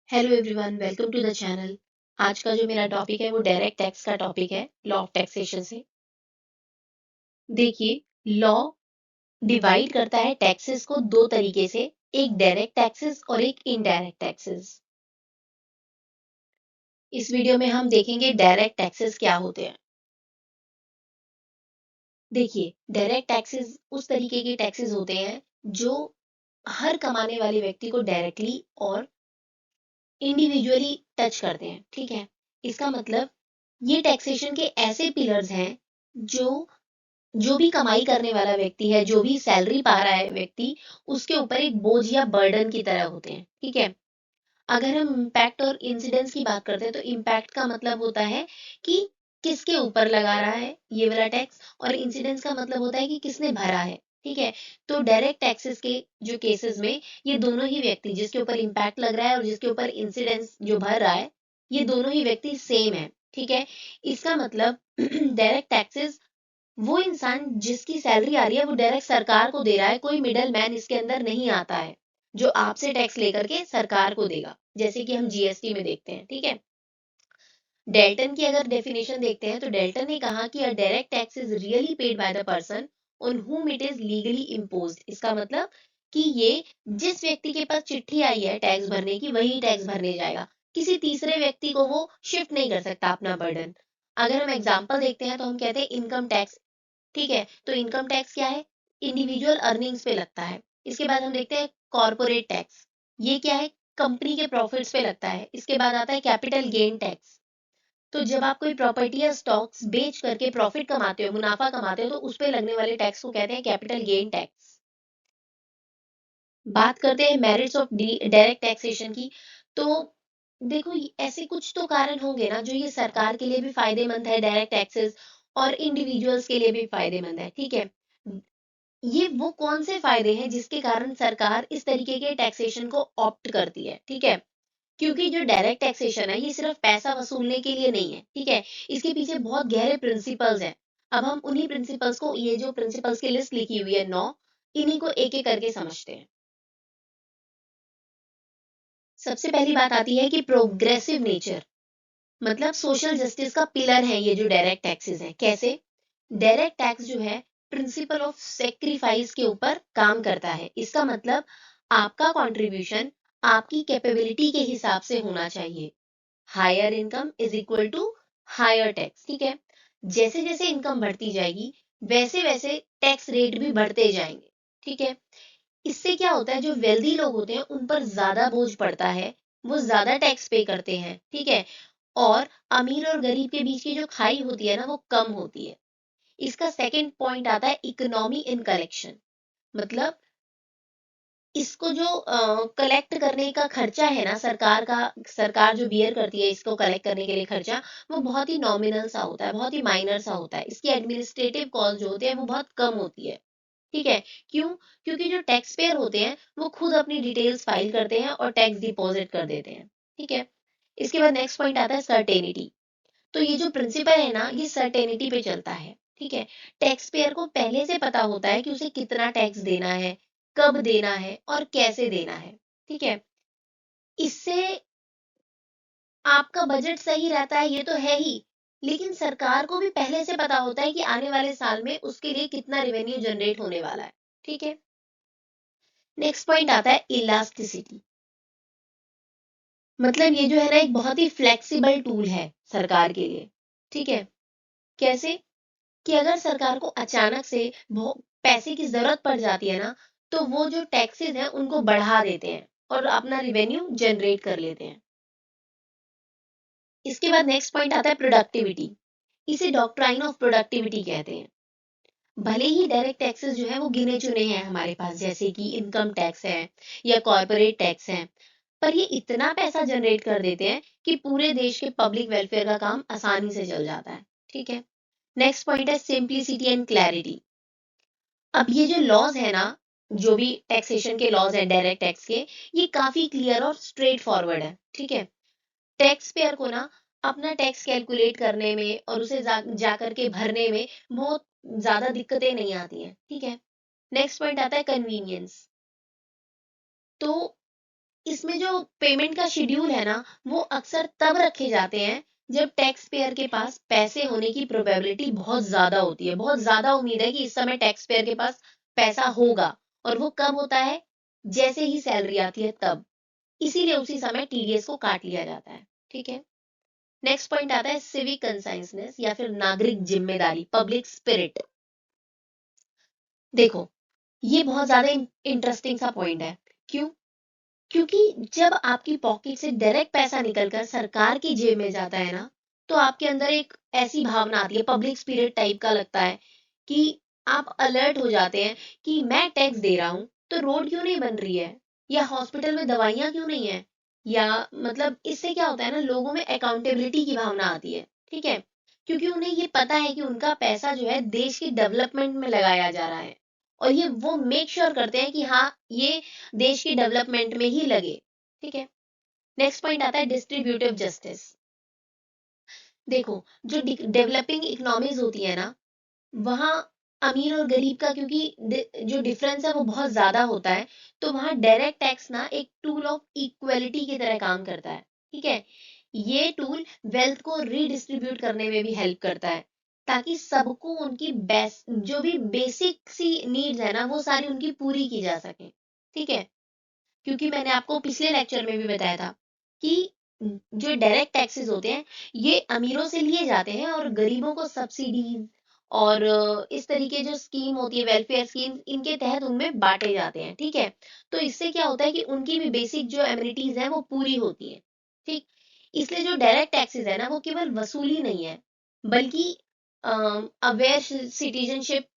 Hello everyone, welcome to the channel. आज का जो मेरा टॉपिक है वो डायरेक्ट टैक्स का टॉपिक है, लॉ ऑफ टैक्सेशन से। देखिए, लॉ डिवाइड करता है टैक्सेस को दो तरीके से, एक डायरेक्ट टैक्सेस और एक इनडायरेक्ट टैक्सेस। इस वीडियो में हम देखेंगे डायरेक्ट टैक्सेस क्या होते हैं। देखिए, डायरेक्ट टैक्सेस उस तरीके के टैक्सेस होते हैं जो हर कमाने वाले व्यक्ति को डायरेक्टली और इंडिविजुअली टच करते हैं। ठीक है, इसका मतलब ये टैक्सेशन के ऐसे पिलर्स हैं जो जो भी कमाई करने वाला व्यक्ति है, जो भी सैलरी पा रहा है व्यक्ति, उसके ऊपर एक बोझ या बर्डन की तरह होते हैं। ठीक है, अगर हम इम्पैक्ट और इंसिडेंस की बात करते हैं तो इम्पैक्ट का मतलब होता है कि किसके ऊपर लगा रहा है ये वाला टैक्स, और इंसिडेंस का मतलब होता है कि किसने भरा है। ठीक है, तो डायरेक्ट टैक्सेस के जो केसेस में ये दोनों ही व्यक्ति, जिसके ऊपर इम्पैक्ट लग रहा है और जिसके ऊपर इंसिडेंस जो भर रहा है, ये दोनों ही व्यक्ति सेम है। ठीक है, इसका मतलब डायरेक्ट टैक्सेस वो इंसान जिसकी सैलरी आ रही है वो डायरेक्ट सरकार को दे रहा है, कोई मिडल मैन इसके अंदर नहीं आता है जो आपसे टैक्स लेकर के सरकार को देगा, जैसे कि हम जीएसटी में देखते हैं। ठीक है, डेल्टन की अगर डेफिनेशन देखते हैं तो डेल्टन ने कहा कि अ direct tax is really paid by the person on whom it is legally imposed. इसका मतलब कि ये जिस व्यक्ति के पास चिट्ठी आई है टैक्स भरने की, वही टैक्स भरने जाएगा, किसी तीसरे व्यक्ति को वो शिफ्ट नहीं कर सकता अपना बर्डन। अगर हम एग्जाम्पल देखते हैं तो हम कहते हैं इनकम टैक्स। ठीक है, तो इनकम टैक्स क्या है? इंडिविजुअल अर्निंग्स पे लगता है। इसके बाद हम देखते हैं कॉर्पोरेट टैक्स। ये क्या है? कंपनी के प्रॉफिट्स पे लगता है। इसके बाद आता है कैपिटल गेन टैक्स। तो जब आप कोई प्रॉपर्टी या स्टॉक्स बेच करके प्रॉफिट कमाते हो, मुनाफा कमाते हो, तो उस पे लगने वाले टैक्स को कहते हैं कैपिटल गेन टैक्स। बात करते हैं मेरिट्स ऑफ डायरेक्ट टैक्सेशन की। तो देखो, ऐसे कुछ तो कारण होंगे ना जो ये सरकार के लिए भी फायदेमंद है डायरेक्ट टैक्सेस, और इंडिविजुअल्स के लिए भी फायदेमंद है। ठीक है, ये वो कौन से फायदे हैं जिसके कारण सरकार इस तरीके के टैक्सेशन को ऑप्ट करती है। ठीक है, क्योंकि जो डायरेक्ट टैक्सेशन है ये सिर्फ पैसा वसूलने के लिए नहीं है। ठीक है, इसके पीछे बहुत गहरे प्रिंसिपल्स हैं। अब हम उन्हीं प्रिंसिपल्स को, ये जो प्रिंसिपल्स की लिस्ट लिखी हुई है 9, इन्हीं को एक एक करके समझते हैं। सबसे पहली बात आती है कि प्रोग्रेसिव नेचर, मतलब सोशल जस्टिस का पिलर है ये जो डायरेक्ट टैक्सेस है। कैसे? डायरेक्ट टैक्स जो है प्रिंसिपल ऑफ सेक्रीफाइस के ऊपर काम करता है। इसका मतलब आपका कंट्रीब्यूशन आपकी कैपेबिलिटी के हिसाब से होना चाहिए। Higher income is equal to higher tax. ठीक है, जैसे जैसे इनकम बढ़ती जाएगी वैसे वैसे टैक्स रेट भी बढ़ते जाएंगे। ठीक है, इससे क्या होता है, जो वेल्दी लोग होते हैं उन पर ज्यादा बोझ पड़ता है, वो ज्यादा टैक्स पे करते हैं। ठीक है, और अमीर और गरीब के बीच की जो खाई होती है ना वो कम होती है। इसका सेकंड पॉइंट आता है इकोनॉमी इन कलेक्शन। मतलब इसको जो कलेक्ट करने का खर्चा है ना सरकार का, सरकार जो बियर करती है इसको कलेक्ट करने के लिए खर्चा, वो बहुत ही नॉमिनल सा होता है, बहुत ही माइनर सा होता है। इसकी एडमिनिस्ट्रेटिव कॉस्ट जो होते हैं वो बहुत कम होती है। ठीक है, क्यों? क्योंकि जो टैक्स पेयर होते हैं वो खुद अपनी डिटेल्स फाइल करते हैं और टैक्स डिपॉजिट कर देते हैं। ठीक है, इसके बाद नेक्स्ट पॉइंट आता है सर्टेनिटी। तो ये जो प्रिंसिपल है ना ये सर्टेनिटी पे चलता है। ठीक है, टैक्स पेयर को पहले से पता होता है कि उसे कितना टैक्स देना है, कब देना है और कैसे देना है। ठीक है, इससे आपका बजट सही रहता है, ये तो है ही, लेकिन सरकार को भी पहले से पता होता है कि आने वाले साल में उसके लिए कितना रेवेन्यू जनरेट होने वाला है। ठीक है, नेक्स्ट पॉइंट आता है इलास्टिसिटी। मतलब ये जो है ना एक बहुत ही फ्लेक्सिबल टूल है सरकार के लिए। ठीक है, कैसे? कि अगर सरकार को अचानक से पैसे की जरूरत पड़ जाती है ना, तो वो जो टैक्सेस हैं उनको बढ़ा देते हैं और अपना रिवेन्यू जनरेट कर लेते हैं। इसके बाद नेक्स्ट पॉइंट आता है प्रोडक्टिविटी। इसे डॉक्ट्राइन ऑफ प्रोडक्टिविटी कहते हैं। भले ही डायरेक्ट टैक्सेस जो है वो गिने चुने हैं हमारे पास, जैसे कि इनकम टैक्स है या कॉर्पोरेट टैक्स है, पर ये इतना पैसा जनरेट कर देते हैं कि पूरे देश के पब्लिक वेलफेयर का काम आसानी से चल जाता है। ठीक है, नेक्स्ट पॉइंट है सिंप्लिसिटी एंड क्लैरिटी। अब ये जो लॉज है ना, जो भी टैक्सेशन के लॉज है डायरेक्ट टैक्स के, ये काफी क्लियर और स्ट्रेट फॉरवर्ड है। ठीक है, टैक्स पेयर को ना अपना टैक्स कैलकुलेट करने में और उसे जा करके भरने में बहुत ज्यादा दिक्कतें नहीं आती हैं। ठीक है, नेक्स्ट पॉइंट आता है कन्वीनियंस। तो इसमें जो पेमेंट का शेड्यूल है ना, वो अक्सर तब रखे जाते हैं जब टैक्स पेयर के पास पैसे होने की प्रोबेबिलिटी बहुत ज्यादा होती है, बहुत ज्यादा उम्मीद है कि इस समय टैक्स पेयर के पास पैसा होगा। और वो कब होता है? जैसे ही सैलरी आती है तब। इसीलिए उसी समय टीडीएस को काट लिया जाता है। ठीक है। नेक्स्ट पॉइंट आता है सिविक कंसाइंसनेस या फिर नागरिक जिम्मेदारी, पब्लिक स्पिरिट। देखो, ये बहुत ज्यादा इंटरेस्टिंग सा पॉइंट है। क्यों? क्योंकि जब आपकी पॉकेट से डायरेक्ट पैसा निकलकर सरकार की जेब में जाता है ना, तो आपके अंदर एक ऐसी भावना आती है, पब्लिक स्पिरिट टाइप का लगता है कि आप अलर्ट हो जाते हैं कि मैं टैक्स दे रहा हूं तो रोड क्यों नहीं बन रही है, या हॉस्पिटल में दवाइयां क्यों नहीं है, या मतलब इससे क्या होता है ना, लोगों में अकाउंटेबिलिटी की भावना आती है। ठीक है। क्योंकि उन्हें ये पता है कि उनका पैसा जो है देश की डेवलपमेंट में लगाया जा रहा है, और ये वो मेक श्योर करते हैं कि हाँ, ये देश की डेवलपमेंट में ही लगे। ठीक है। नेक्स्ट पॉइंट आता है डिस्ट्रीब्यूटिव जस्टिस। देखो, जो डेवलपिंग इकोनॉमीज होती है ना, वहाँ अमीर और गरीब का क्योंकि जो डिफरेंस है वो बहुत ज्यादा होता है, तो वहाँ डायरेक्ट टैक्स ना एक टूल ऑफ इक्वलिटी की तरह काम करता है। ठीक है। ये टूल वेल्थ को रीडिस्ट्रीब्यूट करने में भी हेल्प करता है, ताकि सबको उनकी बेस्ट जो भी बेसिक सी नीड्स है ना, वो सारी उनकी पूरी की जा सके। ठीक है। क्योंकि मैंने आपको पिछले लेक्चर में भी बताया था कि जो डायरेक्ट टैक्सेस होते हैं, ये अमीरों से लिए जाते हैं और गरीबों को सब्सिडीज और इस तरीके जो स्कीम होती है, वेलफेयर स्कीम, इनके तहत उनमें बांटे जाते हैं। ठीक है। तो इससे क्या होता है कि उनकी भी बेसिक जो एमिनिटीज हैं वो पूरी होती है। ठीक। इसलिए जो डायरेक्ट टैक्सेस है ना, वो केवल वसूली नहीं है, बल्कि अवेयर सिटीजनशिप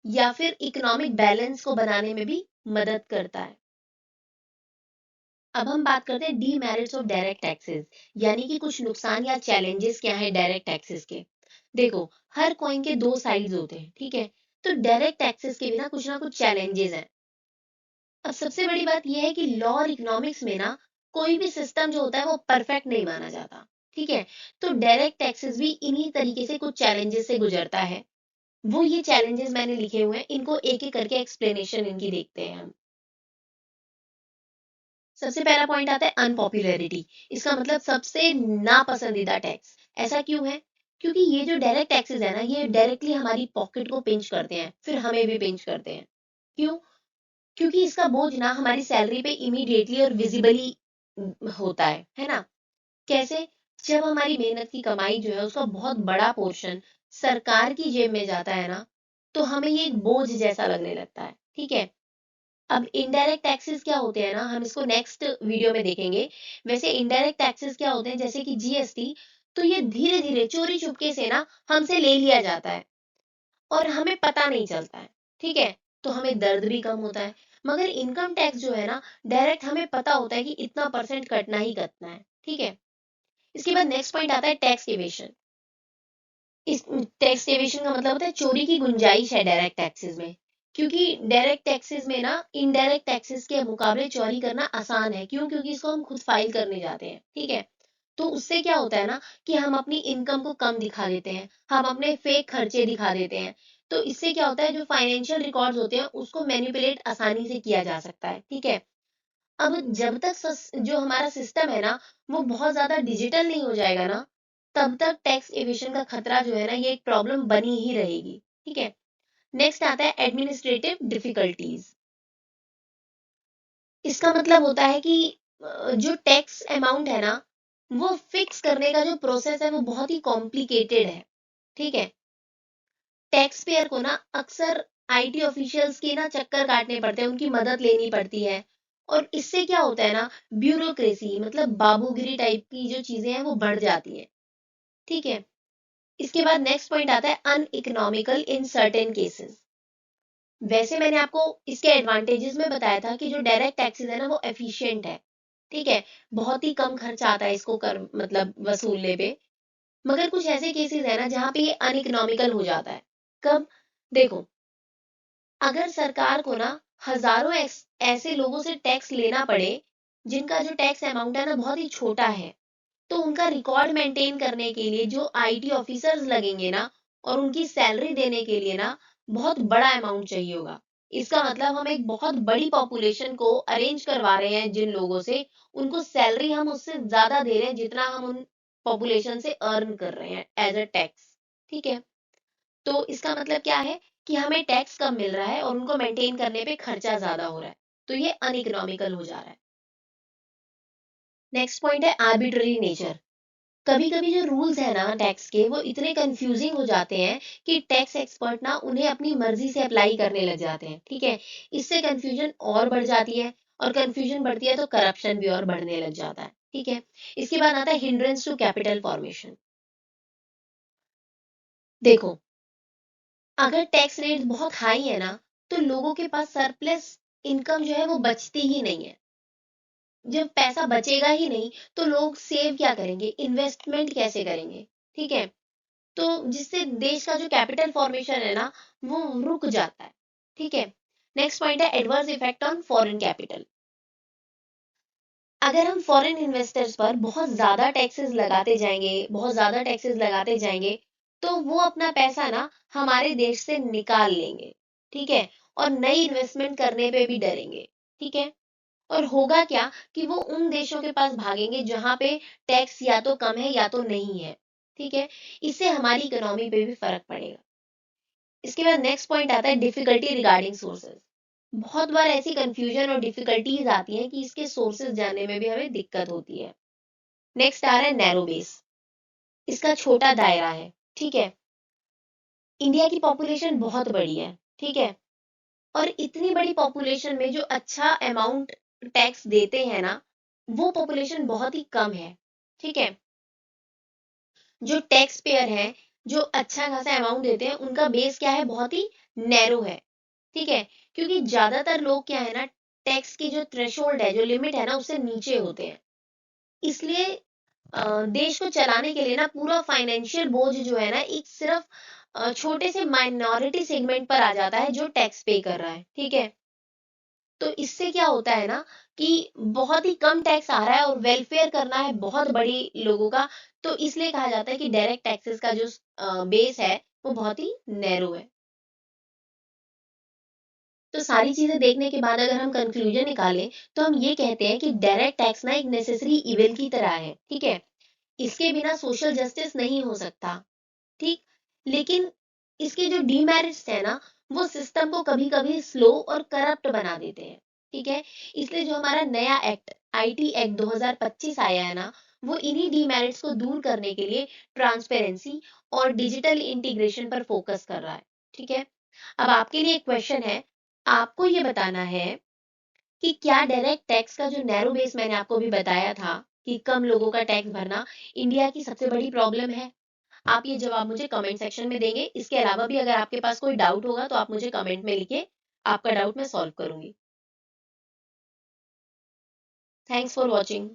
या फिर इकोनॉमिक बैलेंस को बनाने में भी मदद करता है। अब हम बात करते हैं डीमेरिट्स ऑफ डायरेक्ट टैक्सेस, यानी कि कुछ नुकसान या चैलेंजेस क्या है डायरेक्ट टैक्सेस के। देखो, हर कॉइन के दो साइड्स होते हैं। ठीक है। तो डायरेक्ट टैक्सेस के भी ना कुछ चैलेंजेस हैं। अब सबसे बड़ी बात यह है कि लॉ और इकोनॉमिक्स में ना कोई भी सिस्टम जो होता है वो परफेक्ट नहीं माना जाता। ठीक है। तो डायरेक्ट टैक्सेस भी इन्हीं तरीके से कुछ चैलेंजेस से गुजरता है। वो ये चैलेंजेस मैंने लिखे हुए हैं, इनको एक एक करके एक्सप्लेनेशन इनकी देखते हैं हम। सबसे पहला पॉइंट आता है अनपॉपुलैरिटी। इसका मतलब सबसे नापसंदीदा टैक्स। ऐसा क्यों है? क्योंकि ये जो डायरेक्ट टैक्सेस है ना, ये डायरेक्टली हमारी पॉकेट को पिंच करते हैं, फिर हमें भी पिंच करते हैं। क्यों? क्योंकि इसका बोझ ना हमारी सैलरी पे इमीडिएटली और विजिबली होता है ना? कैसे? जब हमारी मेहनत की कमाई जो है उसका बहुत बड़ा पोर्शन सरकार की जेब में जाता है ना, तो हमें ये एक बोझ जैसा लगने लगता है। ठीक है। अब इनडायरेक्ट टैक्सेस क्या होते हैं ना, हम इसको नेक्स्ट वीडियो में देखेंगे। वैसे इनडायरेक्ट टैक्सेस क्या होते हैं, जैसे कि जीएसटी, तो ये धीरे धीरे चोरी चुपके से ना हमसे ले लिया जाता है और हमें पता नहीं चलता है। ठीक है। तो हमें दर्द भी कम होता है। मगर इनकम टैक्स जो है ना, डायरेक्ट हमें पता होता है कि इतना परसेंट कटना ही कटना है। ठीक है। इसके बाद नेक्स्ट पॉइंट आता है टैक्स एवेशन। इस टैक्स एवेशन का मतलब होता है चोरी की गुंजाइश है डायरेक्ट टैक्सेस में। क्योंकि डायरेक्ट टैक्सेस में ना इनडायरेक्ट टैक्सेस के मुकाबले चोरी करना आसान है। क्यों? क्योंकि इसको हम खुद फाइल करने जाते हैं। ठीक है। तो उससे क्या होता है ना कि हम अपनी इनकम को कम दिखा देते हैं, हम अपने फेक खर्चे दिखा देते हैं। तो इससे क्या होता है, जो फाइनेंशियल रिकॉर्ड्स होते हैं उसको मैनिपुलेट आसानी से किया जा सकता है। ठीक है। अब जब तक जो हमारा सिस्टम है ना, वो बहुत ज्यादा डिजिटल नहीं हो जाएगा ना, तब तक टैक्स एविशन का खतरा जो है ना, ये एक प्रॉब्लम बनी ही रहेगी। ठीक है। नेक्स्ट आता है एडमिनिस्ट्रेटिव डिफिकल्टीज। इसका मतलब होता है कि जो टैक्स अमाउंट है ना, वो फिक्स करने का जो प्रोसेस है वो बहुत ही कॉम्प्लिकेटेड है। ठीक है। टैक्स पेयर को ना अक्सर आईटी ऑफिशियल्स के ना चक्कर काटने पड़ते हैं, उनकी मदद लेनी पड़ती है। और इससे क्या होता है ना, ब्यूरोक्रेसी मतलब बाबूगिरी टाइप की जो चीजें हैं वो बढ़ जाती हैं। ठीक है। इसके बाद नेक्स्ट पॉइंट आता है अनइकोनॉमिकल इन सर्टेन केसेस। वैसे मैंने आपको इसके एडवांटेजेस में बताया था कि जो डायरेक्ट टैक्सेस है ना वो एफिशिएंट है। ठीक है। बहुत ही कम खर्चा आता है इसको कर मतलब वसूलने पे। मगर कुछ ऐसे केसेस है ना जहाँ पे ये अनइकोनॉमिकल हो जाता है। कब? देखो, अगर सरकार को ना हजारों ऐसे लोगों से टैक्स लेना पड़े जिनका जो टैक्स अमाउंट है ना बहुत ही छोटा है, तो उनका रिकॉर्ड मेंटेन करने के लिए जो आईटी ऑफिसर्स लगेंगे ना, और उनकी सैलरी देने के लिए ना बहुत बड़ा अमाउंट चाहिए होगा। इसका मतलब हम एक बहुत बड़ी पॉपुलेशन को अरेंज करवा रहे हैं, जिन लोगों से उनको सैलरी हम उससे ज्यादा दे रहे हैं जितना हम उन पॉपुलेशन से अर्न कर रहे हैं एज अ टैक्स। ठीक है, तो इसका मतलब क्या है कि हमें टैक्स कम मिल रहा है और उनको मेंटेन करने पे खर्चा ज्यादा हो रहा है, तो ये अनइकोनॉमिकल हो जा रहा है। नेक्स्ट पॉइंट है आर्बिट्ररी नेचर। कभी कभी जो रूल्स है ना टैक्स के, वो इतने कंफ्यूजिंग हो जाते हैं कि टैक्स एक्सपर्ट ना उन्हें अपनी मर्जी से अप्लाई करने लग जाते हैं। ठीक है, इससे कंफ्यूजन और बढ़ जाती है, और कंफ्यूजन बढ़ती है तो करप्शन भी और बढ़ने लग जाता है। ठीक है, इसके बाद आता है हिंड्रेंस टू कैपिटल फॉर्मेशन। देखो, अगर टैक्स रेट बहुत हाई है ना, तो लोगों के पास सरप्लस इनकम जो है वो बचती ही नहीं है। जब पैसा बचेगा ही नहीं, तो लोग सेव क्या करेंगे, इन्वेस्टमेंट कैसे करेंगे। ठीक है, तो जिससे देश का जो कैपिटल फॉर्मेशन है ना, वो रुक जाता है। ठीक है, नेक्स्ट पॉइंट है adverse effect on foreign capital. अगर हम फॉरेन इन्वेस्टर्स पर बहुत ज्यादा टैक्सेस लगाते जाएंगे, बहुत ज्यादा टैक्सेस लगाते जाएंगे, तो वो अपना पैसा ना हमारे देश से निकाल लेंगे। ठीक है, और नई इन्वेस्टमेंट करने पे भी डरेंगे। ठीक है, और होगा क्या कि वो उन देशों के पास भागेंगे जहां पे टैक्स या तो कम है या तो नहीं है। ठीक है, इससे हमारी इकोनॉमी पे भी फर्क पड़ेगा। इसके बाद नेक्स्ट पॉइंट आता है डिफिकल्टी रिगार्डिंग सोर्सेज। बहुत बार ऐसी कंफ्यूजन और डिफिकल्टीज आती हैं कि इसके सोर्सेज जानने में भी हमें दिक्कत होती है। नेक्स्ट आ रहा है नैरो बेस। इसका छोटा दायरा है। ठीक है, इंडिया की पॉपुलेशन बहुत बड़ी है। ठीक है, और इतनी बड़ी पॉपुलेशन में जो अच्छा अमाउंट टैक्स देते हैं ना, वो पॉपुलेशन बहुत ही कम है। ठीक है, जो टैक्स पेयर है, जो अच्छा खासा अमाउंट देते हैं, उनका बेस क्या है, बहुत ही नैरो है। ठीक है, क्योंकि ज्यादातर लोग क्या है ना, टैक्स की जो थ्रेशोल्ड है, जो लिमिट है ना, उससे नीचे होते हैं। इसलिए देश को चलाने के लिए ना पूरा फाइनेंशियल बोझ जो है ना, एक सिर्फ छोटे से माइनॉरिटी सेगमेंट पर आ जाता है जो टैक्स पे कर रहा है। ठीक है, तो इससे क्या होता है ना कि बहुत ही कम टैक्स आ रहा है और वेलफेयर करना है बहुत बड़ी लोगों का। तो इसलिए कहा जाता है कि डायरेक्ट टैक्सेस का जो बेस है, वो बहुत ही नैरो है। तो सारी चीजें देखने के बाद अगर हम कंक्लूजन निकालें, तो हम ये कहते हैं कि डायरेक्ट टैक्स ना एक नेसेसरी इविल की तरह है। ठीक है, इसके बिना सोशल जस्टिस नहीं हो सकता। ठीक, लेकिन इसके जो डीमेरिट्स है ना, वो सिस्टम को कभी कभी स्लो और करप्ट बना देते हैं। ठीक है, इसलिए जो हमारा नया एक्ट, आईटी एक्ट 2025 आया है ना, वो इन्हीं डीमेरिट्स को दूर करने के लिए ट्रांसपेरेंसी और डिजिटल इंटीग्रेशन पर फोकस कर रहा है। ठीक है, अब आपके लिए एक क्वेश्चन है, आपको ये बताना है कि क्या डायरेक्ट टैक्स का जो नैरो बेस मैंने आपको भी बताया था कि कम लोगों का टैक्स भरना इंडिया की सबसे बड़ी प्रॉब्लम है। आप ये जवाब मुझे कमेंट सेक्शन में देंगे। इसके अलावा भी अगर आपके पास कोई डाउट होगा तो आप मुझे कमेंट में लिखिए, आपका डाउट मैं सॉल्व करूंगी। Thanks for watching.